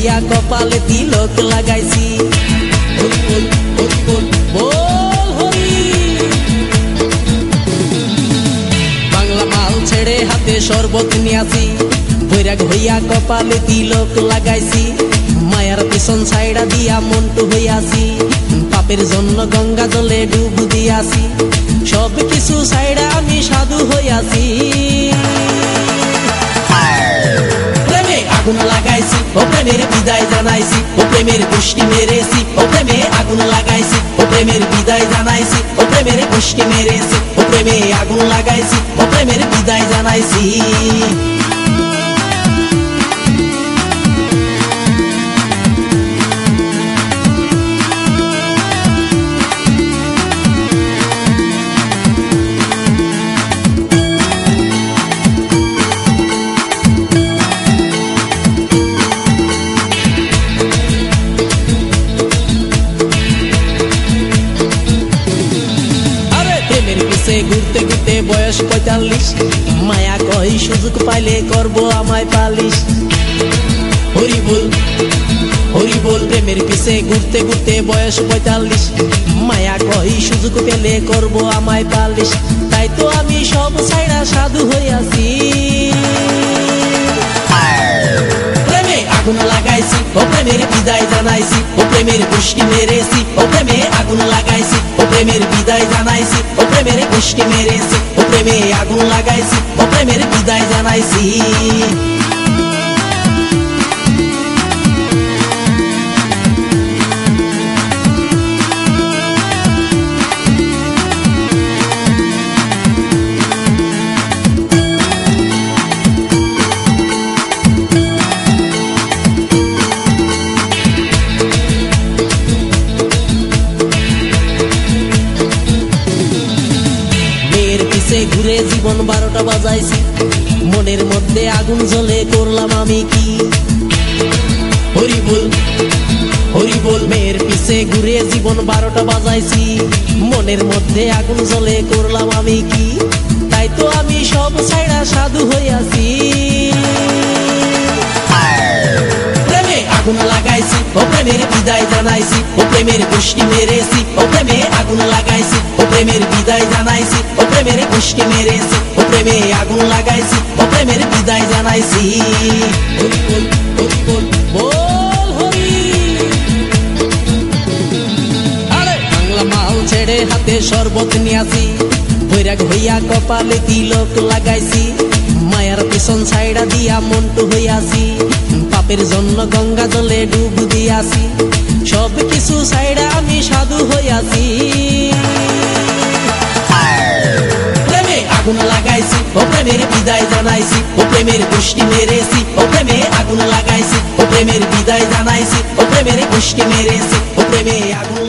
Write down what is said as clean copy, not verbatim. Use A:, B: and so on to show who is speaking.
A: হইয়া কপালে তিলক লাগাইছি। বল বল বল বল বল হরি। বাংলা মাল ছেড়ে হাতে শরবত নিয়াছি, বৈরাগ হইয়া কপালে তিলক লাগাইছি। মায়ার পিছন ছাইড়া দিয়া মন্টু হইয়াছি, পাপের জন্য গঙ্গা জলে ডুব দিয়াছি। সব কিছু ছাইড়া আমি সাধু হইয়াছি। প্রেমে আগুন লাগাইছি, ও প্রেমের বিদায় জানাইছি, ও প্রেমের গোষ্ঠী মেরেছি। ও প্রেমে আগুন লাগাইছি, ও প্রেমের বিদায় জানাইছি, ও প্রেমের গোষ্ঠী মেরেছি। ও প্রেমে আগুন লাগাইছি, ও প্রেমের বিদায় জানাইছি। ঘুরতে ঘুরতে বয়স ৪৫, মায়া কই সুযোগ পাইলে করব আমায় পালিশ। হরি বল হরি বল। প্রেমের পিছে ঘুরতে ঘুরতে বয়স ৪৫, মায়া কই সুযোগ পেলে করব আমায় পালিশ। তাই তো আমি সব ছাইড়া সাধু হইয়াছি। প্রেমে আগুন লাগাইছি, ও প্রেমের বিদায় জানাইছি, ও প্রেমের গোষ্ঠী মেরেছি। ও প্রেমে আগুন লাগাইছি, ও প্রেমের বিদায় জানাইছি, ও প্রেমের গোষ্ঠী মেরেছি। ও প্রেমে আগুন লাগাইছি, ও প্রেমের বিদায় জানাইছি। ঘুরে জীবন ১২টা বাজাইছি, মনের মধ্যে আগুন জ্বলে করলাম আমি কি। হরি বল হরি বল। মেয়ের পিছে ঘুরে জীবন ১২টা বাজাইছি, মনের মধ্যে আগুন জ্বলে করলাম আমি কি। তাই তো আমি সব ছাইড়া সাধু হইয়াছি। প্রেমে আগুন লাগাইছি, ও প্রেমের বিদায় জানাইছি, ও প্রেমের গোষ্ঠী মেরেছি। ও প্রেমে আগুন লাগাইছি, ও প্রেমের বিদায় জানাইছি, ও প্রেমের গোষ্ঠী মেরেছি। ও প্রেমে আগুন লাগাইছি, ও প্রেমের বিদায় জানাইছি। বল বল বল বল বল হরি। আরে বাংলা মাল ছেড়ে হাতে শরবত নিয়াছি, বৈরাগ হইয়া কপালে তিলক লাগাইছি। মায়ার পিছন ছাইড়া দিয়া মন্টু হইয়াছি, পাপের জন্য গঙ্গা জলে ডুব দিয়াছি। সব কিছু ছাইড়া আমি সাধু হইয়াছি। প্রেমে আগুন লাগাইছি, ও প্রেমের বিদায় জানাইছি, ও প্রেমের গোষ্ঠী মেরেছি। ও প্রেমে আগুন লাগাইছি, ও প্রেমের বিদায় জানাইছি, ও প্রেমের গোষ্ঠী মেরেছি। ও প্রেমে আগুন